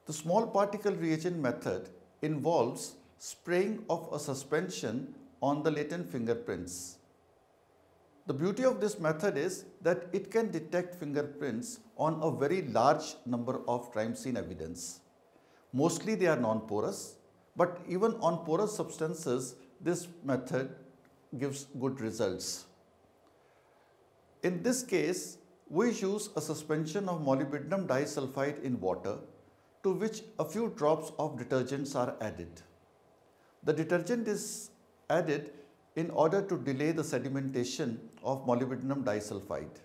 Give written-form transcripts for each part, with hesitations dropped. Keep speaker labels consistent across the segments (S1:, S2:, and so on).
S1: The small particle reagent method involves spraying of a suspension on the latent fingerprints. The beauty of this method is that it can detect fingerprints on a very large number of crime scene evidence. Mostly they are non-porous, but even on porous substances, this method gives good results. In this case, we use a suspension of molybdenum disulfide in water to which a few drops of detergents are added. The detergent is added in order to delay the sedimentation of molybdenum disulfide.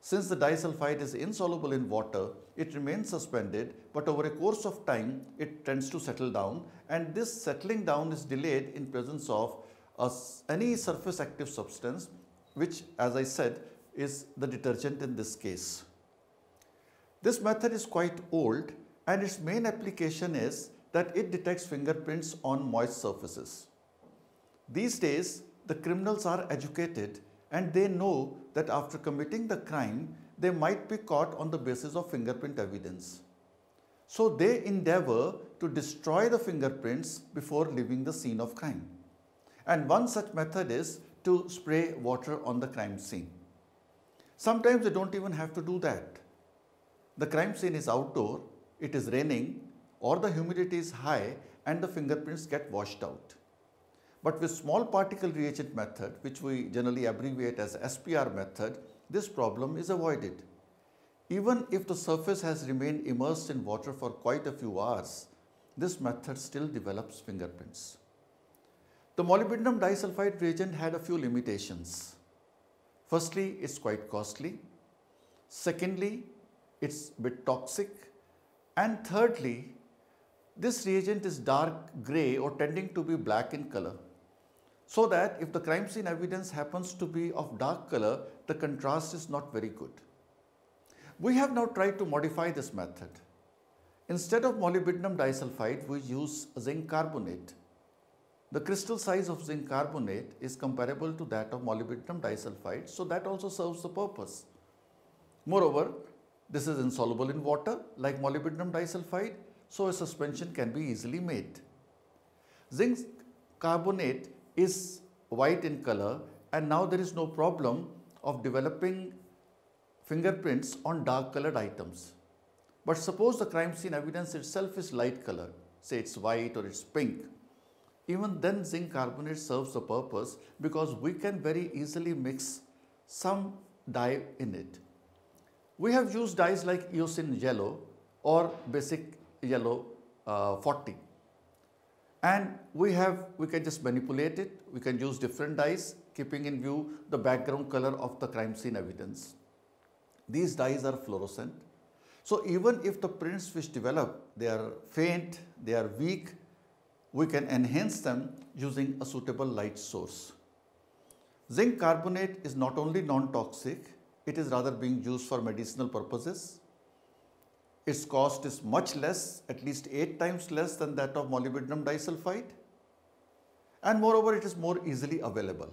S1: Since the disulfide is insoluble in water, it remains suspended, but over a course of time, it tends to settle down, and this settling down is delayed in presence of any surface active substance, which, as I said, is the detergent in this case. This method is quite old, and its main application is that it detects fingerprints on moist surfaces. These days, the criminals are educated and they know that after committing the crime, they might be caught on the basis of fingerprint evidence. So they endeavor to destroy the fingerprints before leaving the scene of crime. And one such method is to spray water on the crime scene. Sometimes they don't even have to do that. The crime scene is outdoor, it is raining, or the humidity is high and the fingerprints get washed out. But with small particle reagent method, which we generally abbreviate as SPR method, this problem is avoided. Even if the surface has remained immersed in water for quite a few hours, this method still develops fingerprints. The molybdenum disulfide reagent had a few limitations. Firstly, it's quite costly. Secondly, it's a bit toxic. And thirdly, this reagent is dark grey or tending to be black in color. So that if the crime scene evidence happens to be of dark color, the contrast is not very good. We have now tried to modify this method. Instead of molybdenum disulfide, we use zinc carbonate. The crystal size of zinc carbonate is comparable to that of molybdenum disulfide, so that also serves the purpose. Moreover, this is insoluble in water like molybdenum disulfide, so a suspension can be easily made. Zinc carbonate is white in color, and now there is no problem of developing fingerprints on dark colored items. But suppose the crime scene evidence itself is light color, say it's white or it's pink. Even then zinc carbonate serves the purpose because we can very easily mix some dye in it. We have used dyes like eosin yellow or basic yellow 40. And we can just manipulate it, we can use different dyes keeping in view the background color of the crime scene evidence. These dyes are fluorescent. So even if the prints which develop, they are faint, they are weak, we can enhance them using a suitable light source. Zinc carbonate is not only non-toxic, it is rather being used for medicinal purposes. Its cost is much less, at least 8 times less than that of molybdenum disulfide. And moreover, it is more easily available.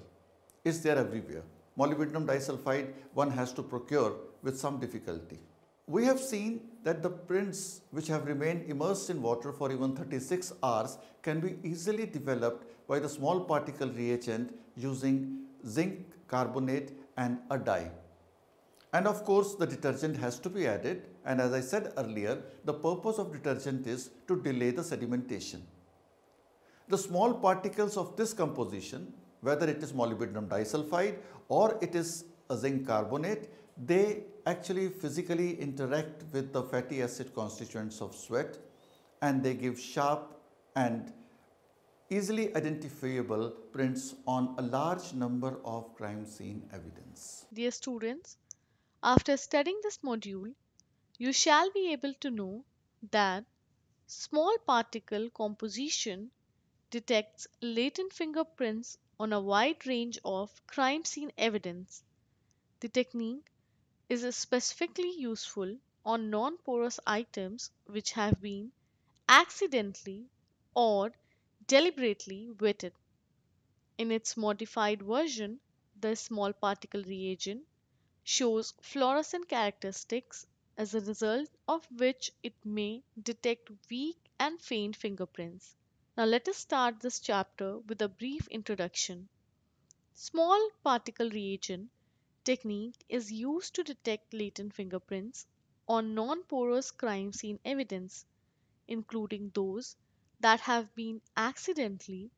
S1: It's there everywhere. Molybdenum disulfide one has to procure with some difficulty. We have seen that the prints which have remained immersed in water for even 36 hours can be easily developed by the small particle reagent using zinc carbonate and a dye. And of course, the detergent has to be added, and as I said earlier, the purpose of detergent is to delay the sedimentation. The small particles of this composition, whether it is molybdenum disulfide or it is a zinc carbonate, they actually physically interact with the fatty acid constituents of sweat, and they give sharp and easily identifiable prints on a large number of crime scene evidence.
S2: Dear students, after studying this module, you shall be able to know that small particle composition detects latent fingerprints on a wide range of crime scene evidence. The technique is specifically useful on non porous items which have been accidentally or deliberately wetted. In its modified version, the small particle reagent shows fluorescent characteristics as a result of which it may detect weak and faint fingerprints. Now let us start this chapter with a brief introduction. Small particle reagent technique is used to detect latent fingerprints on non-porous crime scene evidence, including those that have been accidentally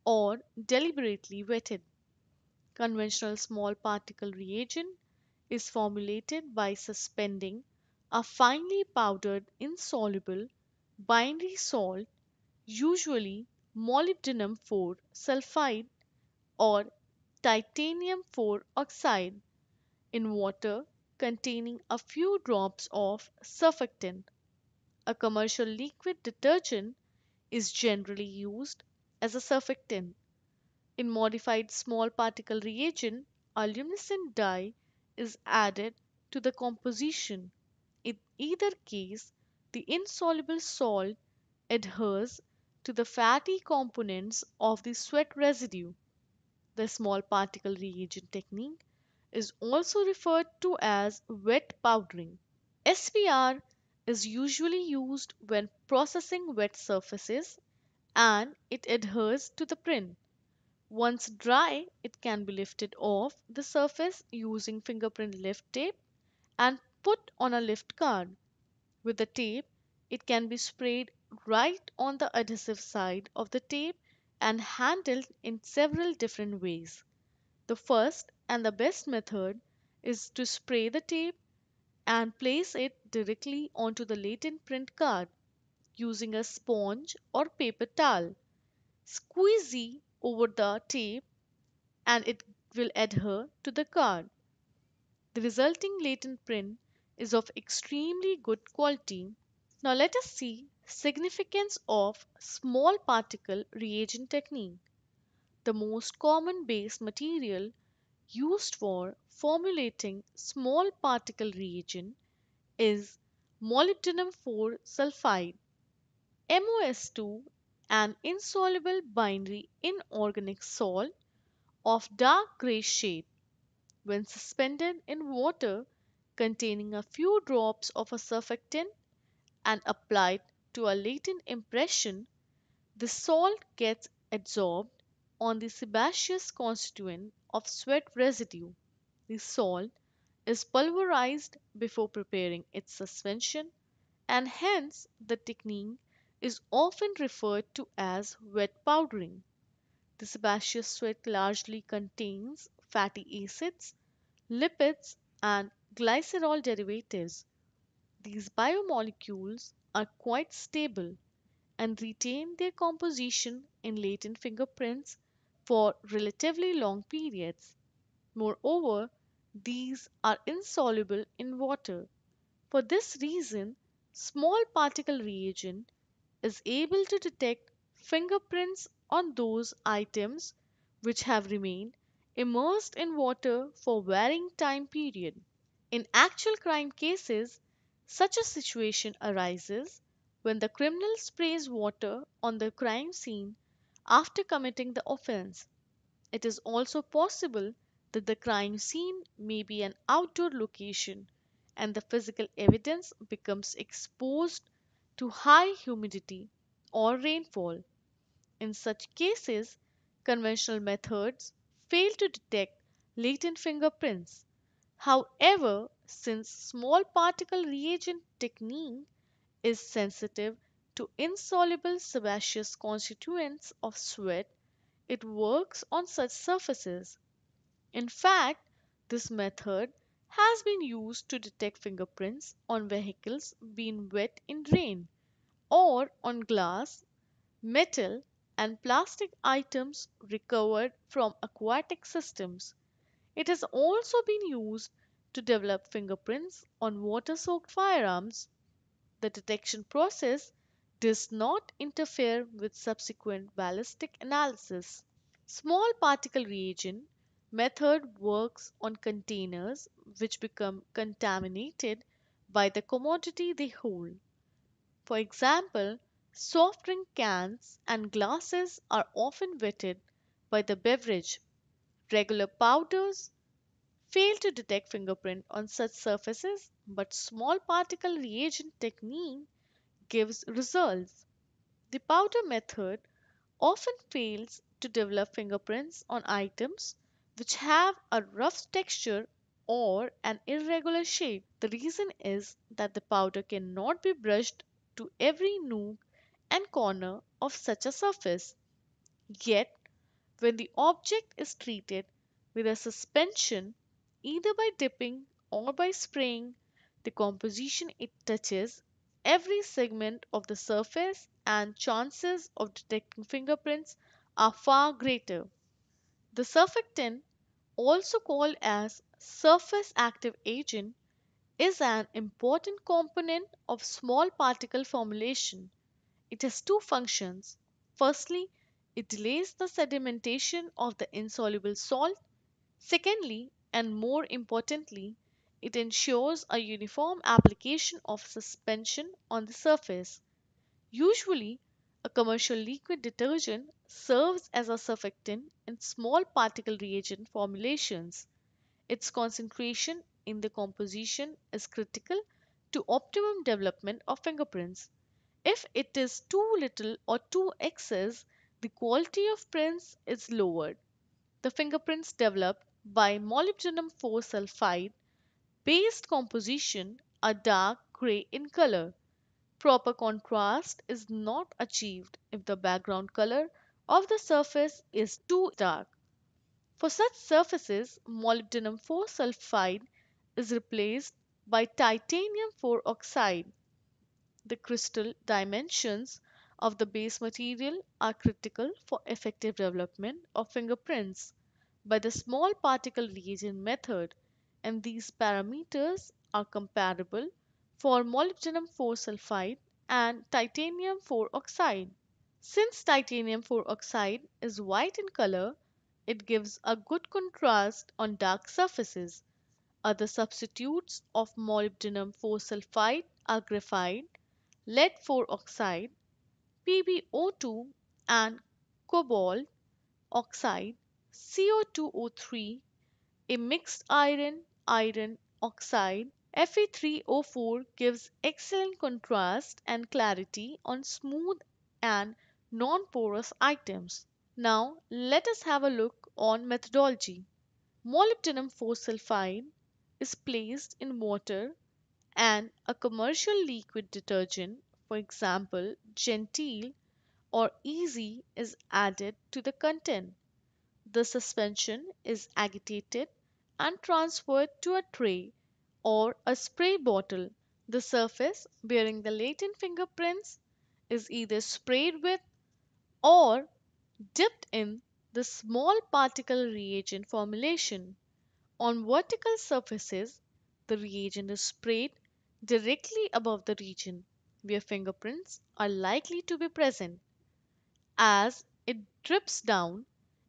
S2: or deliberately wetted. Conventional small particle reagent is formulated by suspending a finely powdered insoluble binary salt, usually molybdenum 4 sulfide or titanium 4 oxide, in water containing a few drops of surfactant. A commercial liquid detergent is generally used as a surfactant. In modified small particle reagent, a luminescent dye is added to the composition. In either case, the insoluble salt adheres to the fatty components of the sweat residue. The small particle reagent technique is also referred to as wet powdering. SPR is usually used when processing wet surfaces and it adheres to the print. Once dry, it can be lifted off the surface using fingerprint lift tape and put on a lift card. With the tape, it can be sprayed right on the adhesive side of the tape and handled in several different ways. The first and the best method is to spray the tape and place it directly onto the latent print card using a sponge or paper towel. Squeeze over the tape and it will adhere to the card. The resulting latent print is of extremely good quality. Now let us see significance of small particle reagent technique. The most common base material used for formulating small particle reagent is molybdenum 4 sulfide MOS2, an insoluble binary inorganic salt of dark gray shade. When suspended in water containing a few drops of a surfactant and applied to a latent impression, the salt gets adsorbed on the sebaceous constituent of sweat residue. The salt is pulverized before preparing its suspension, and hence the technique is often referred to as wet powdering. The sebaceous sweat largely contains fatty acids, lipids, and glycerol derivatives. These biomolecules are quite stable and retain their composition in latent fingerprints for relatively long periods. Moreover, these are insoluble in water. For this reason, small particle reagent is able to detect fingerprints on those items which have remained immersed in water for varying time period. In actual crime cases, such a situation arises when the criminal sprays water on the crime scene after committing the offense. It is also possible that the crime scene may be an outdoor location and the physical evidence becomes exposed to high humidity or rainfall. In such cases, conventional methods fail to detect latent fingerprints. However, since small particle reagent technique is sensitive to insoluble sebaceous constituents of sweat, it works on such surfaces. In fact, this method has been used to detect fingerprints on vehicles being wet in rain or on glass, metal, and plastic items recovered from aquatic systems. It has also been used to develop fingerprints on water soaked firearms. The detection process does not interfere with subsequent ballistic analysis. Small particle reagent method works on containers which become contaminated by the commodity they hold. For example, soft drink cans and glasses are often wetted by the beverage. Regular powders fail to detect fingerprint on such surfaces but small particle reagent technique gives results. The powder method often fails to develop fingerprints on items which have a rough texture or an irregular shape. The reason is that the powder cannot be brushed to every nook and corner of such a surface. Yet, when the object is treated with a suspension, either by dipping or by spraying, the composition it touches every segment of the surface and chances of detecting fingerprints are far greater. The surfactant, also called as surface active agent, is an important component of small particle formulation. It has two functions. Firstly, it delays the sedimentation of the insoluble salt. Secondly, and more importantly, it ensures a uniform application of suspension on the surface. Usually, a commercial liquid detergent serves as a surfactant in small particle reagent formulations. Its concentration in the composition is critical to optimum development of fingerprints. If it is too little or too excess, the quality of prints is lowered. The fingerprints developed by molybdenum 4 sulfide based composition are dark gray in color. Proper contrast is not achieved if the background color of the surface is too dark. For such surfaces, molybdenum 4 sulfide is replaced by titanium 4 oxide. The crystal dimensions of the base material are critical for effective development of fingerprints by the small particle reagent method, and these parameters are comparable for molybdenum 4 sulfide and titanium 4 oxide. Since titanium 4 oxide is white in color, it gives a good contrast on dark surfaces. Other substitutes of molybdenum 4 sulfide are graphite, lead 4 oxide, PbO2, and cobalt oxide, CO2O3, a mixed iron oxide. Fe3O4 gives excellent contrast and clarity on smooth and non-porous items. Now, let us have a look on methodology. Molybdenum 4 sulfide is placed in water and a commercial liquid detergent, for example, Gentile or Easy, is added to the content. The suspension is agitated and transferred to a tray or a spray bottle. The surface bearing the latent fingerprints is either sprayed with or dipped in the small particle reagent formulation. On vertical surfaces, the reagent is sprayed directly above the region where fingerprints are likely to be present. As it drips down,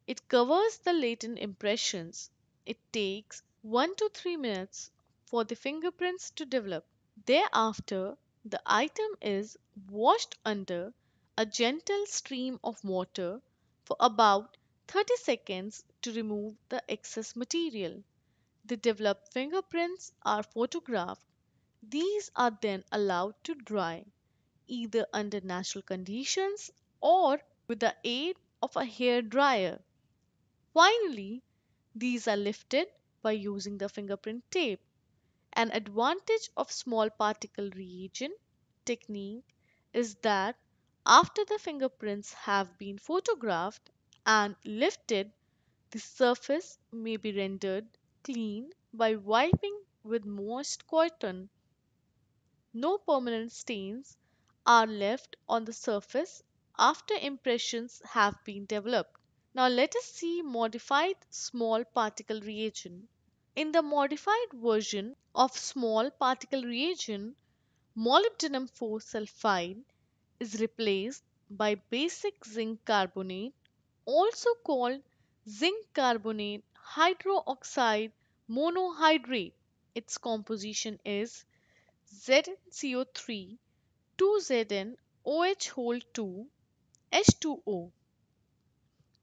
S2: it covers the latent impressions. It takes 1 to 3 minutes for the fingerprints to develop. Thereafter, the item is washed under a gentle stream of water for about 30 seconds to remove the excess material. The developed fingerprints are photographed. These are then allowed to dry, either under natural conditions or with the aid of a hair dryer. Finally, these are lifted by using the fingerprint tape. An advantage of small particle reagent technique is that after the fingerprints have been photographed and lifted, the surface may be rendered clean by wiping with moist cotton. No permanent stains are left on the surface after impressions have been developed. Now let us see modified small particle reagent. In the modified version of small particle reagent, molybdenum 4 sulfide is replaced by basic zinc carbonate, also called zinc carbonate hydroxide monohydrate. Its composition is ZnCO3, 2Zn OH whole 2, H2O.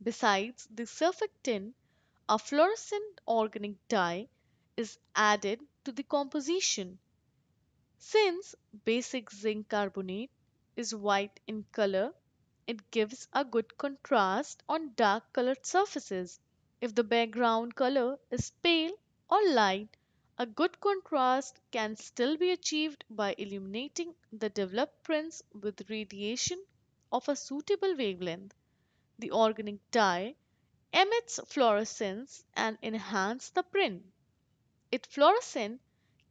S2: Besides the surfactant, a fluorescent organic dye is added to the composition. Since basic zinc carbonate is white in color, it gives a good contrast on dark colored surfaces. If the background color is pale or light, a good contrast can still be achieved by illuminating the developed prints with radiation of a suitable wavelength. The organic dye emits fluorescence and enhances the print. Its fluorescent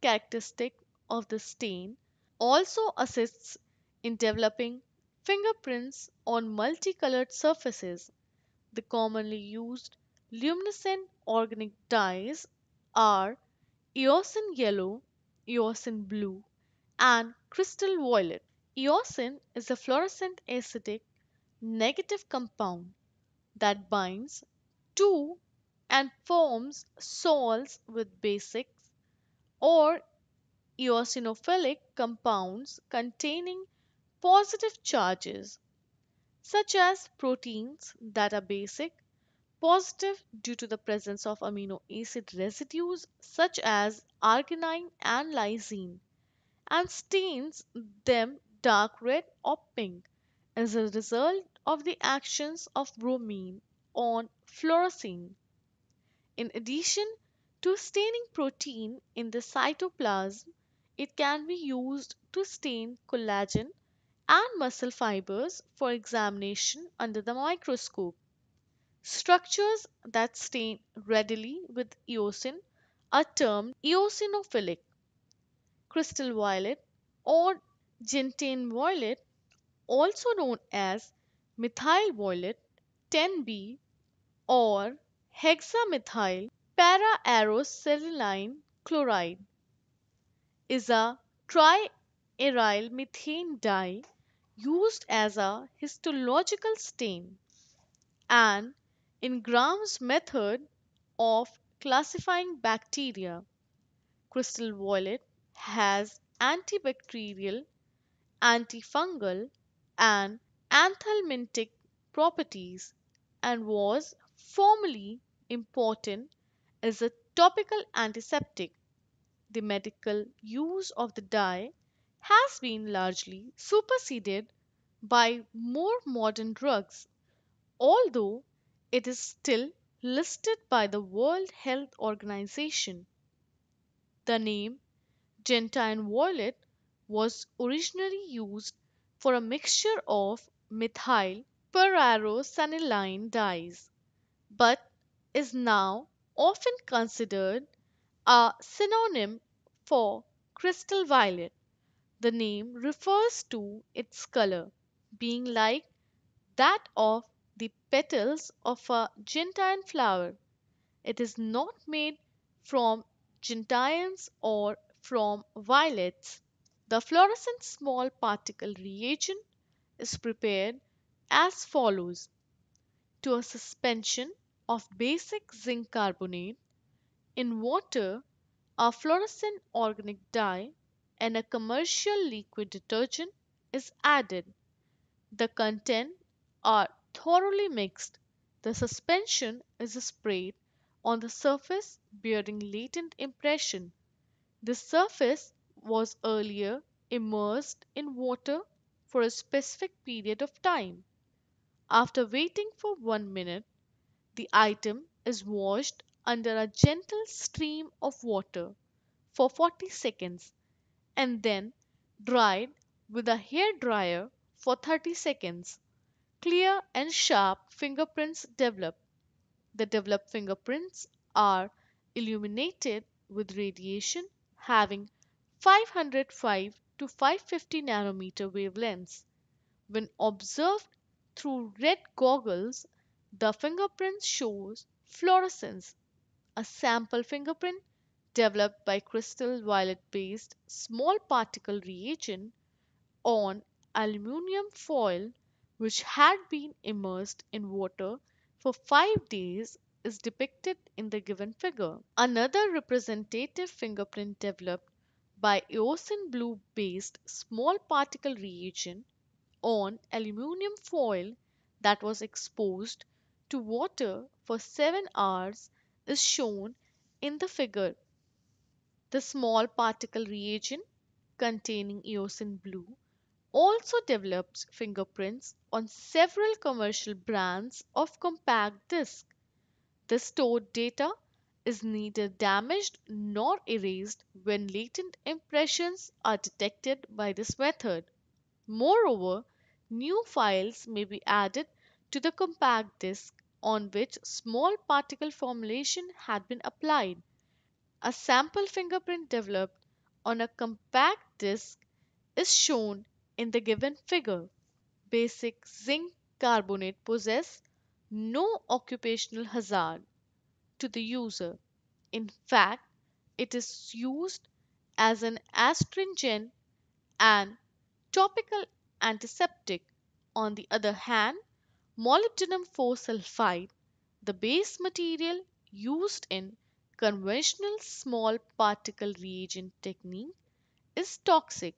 S2: characteristic of the stain also assists in developing fingerprints on multicolored surfaces. The commonly used luminescent organic dyes are eosin yellow, eosin blue, and crystal violet. Eosin is a fluorescent acidic negative compound that binds to and forms sols with basics or eosinophilic compounds containing positive charges, such as proteins that are basic, positive due to the presence of amino acid residues such as arginine and lysine, and stains them dark red or pink as a result of the actions of bromine on fluorescein. In addition to staining protein in the cytoplasm, it can be used to stain collagen and muscle fibers for examination under the microscope. Structures that stain readily with eosin are termed eosinophilic. Crystal violet or gentian violet, also known as methyl violet 10B or hexamethyl para-arosilene chloride, is a triaryl methane dye used as a histological stain, and in Graham's method of classifying bacteria, crystal violet has antibacterial, antifungal, and anthelmintic properties and was formerly important as a topical antiseptic. The medical use of the dye has been largely superseded by more modern drugs, although it is still listed by the World Health Organization. The name gentian violet was originally used for a mixture of methyl pararosaniline dyes, but is now often considered a synonym for crystal violet. The name refers to its color being like that of the petals of a gentian flower. It is not made from gentians or from violets. The fluorescent small particle reagent is prepared as follows: to a suspension of basic zinc carbonate in water, a fluorescent organic dye, and a commercial liquid detergent is added. The content are thoroughly mixed. The suspension is sprayed on the surface bearing latent impression. This surface was earlier immersed in water for a specific period of time. After waiting for 1 minute, the item is washed under a gentle stream of water for 40 seconds and then dried with a hair dryer for 30 seconds. Clear and sharp fingerprints develop. The developed fingerprints are illuminated with radiation having 505 to 550 nanometer wavelengths. When observed through red goggles, the fingerprint shows fluorescence. A sample fingerprint developed by crystal violet based small particle reagent on aluminum foil which had been immersed in water for 5 days is depicted in the given figure. Another representative fingerprint developed by eosin blue based small particle reagent on aluminum foil that was exposed to water for 7 hours is shown in the figure. The small particle reagent containing eosin blue also develops fingerprints on several commercial brands of compact disc. The stored data is neither damaged nor erased when latent impressions are detected by this method. Moreover, new files may be added to the compact disk on which small particle formulation had been applied. A sample fingerprint developed on a compact disk is shown in the given figure. Basic zinc carbonate possess no occupational hazard to the user. In fact, it is used as an astringent and topical antiseptic. On the other hand, molybdenum 4 sulfide, the base material used in conventional small particle reagent technique, is toxic.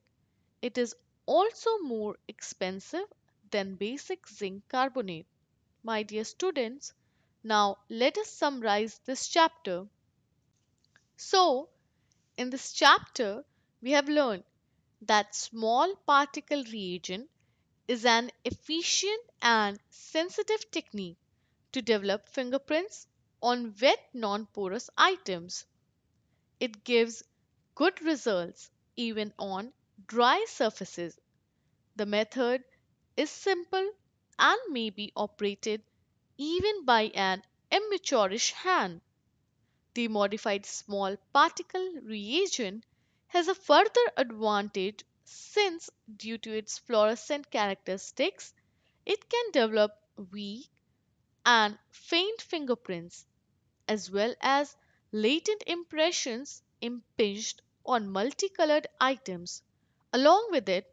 S2: It is also more expensive than basic zinc carbonate. My dear students, now let us summarize this chapter. So, in this chapter, we have learned that small particle reagent is an efficient and sensitive technique to develop fingerprints on wet non-porous items. It gives good results even on dry surfaces. The method is simple and may be operated even by an amateurish hand. The modified small particle reagent has a further advantage since, due to its fluorescent characteristics, it can develop weak and faint fingerprints as well as latent impressions impinged on multicolored items. Along with it,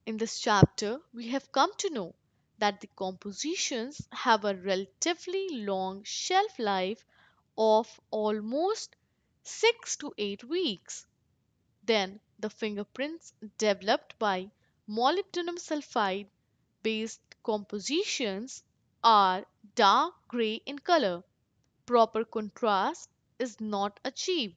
S2: in this chapter, we have come to know that the compositions have a relatively long shelf life of almost 6 to 8 weeks. Then, the fingerprints developed by molybdenum sulfide based compositions are dark gray in color. Proper contrast is not achieved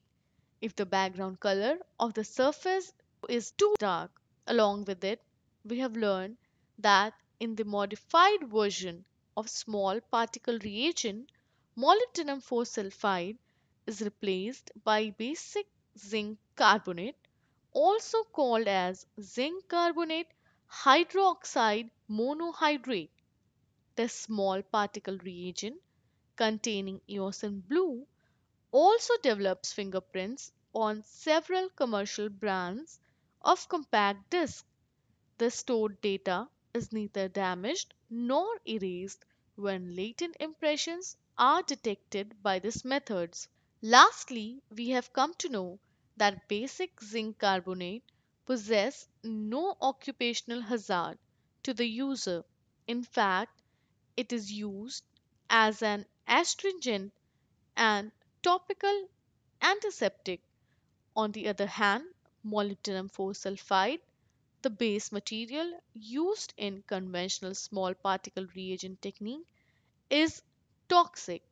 S2: if the background color of the surface is too dark. Along with it, we have learned that in the modified version of small particle reagent, molybdenum 4 sulfide is replaced by basic zinc carbonate, also called as zinc carbonate hydroxide monohydrate. The small particle reagent containing eosin blue also develops fingerprints on several commercial brands of compact discs. The stored data is neither damaged nor erased when latent impressions are detected by these methods. Lastly, we have come to know that basic zinc carbonate possess no occupational hazard to the user. In fact, it is used as an astringent and topical antiseptic. On the other hand, molybdenum 4 sulfide, the base material used in conventional small particle reagent technique, is toxic.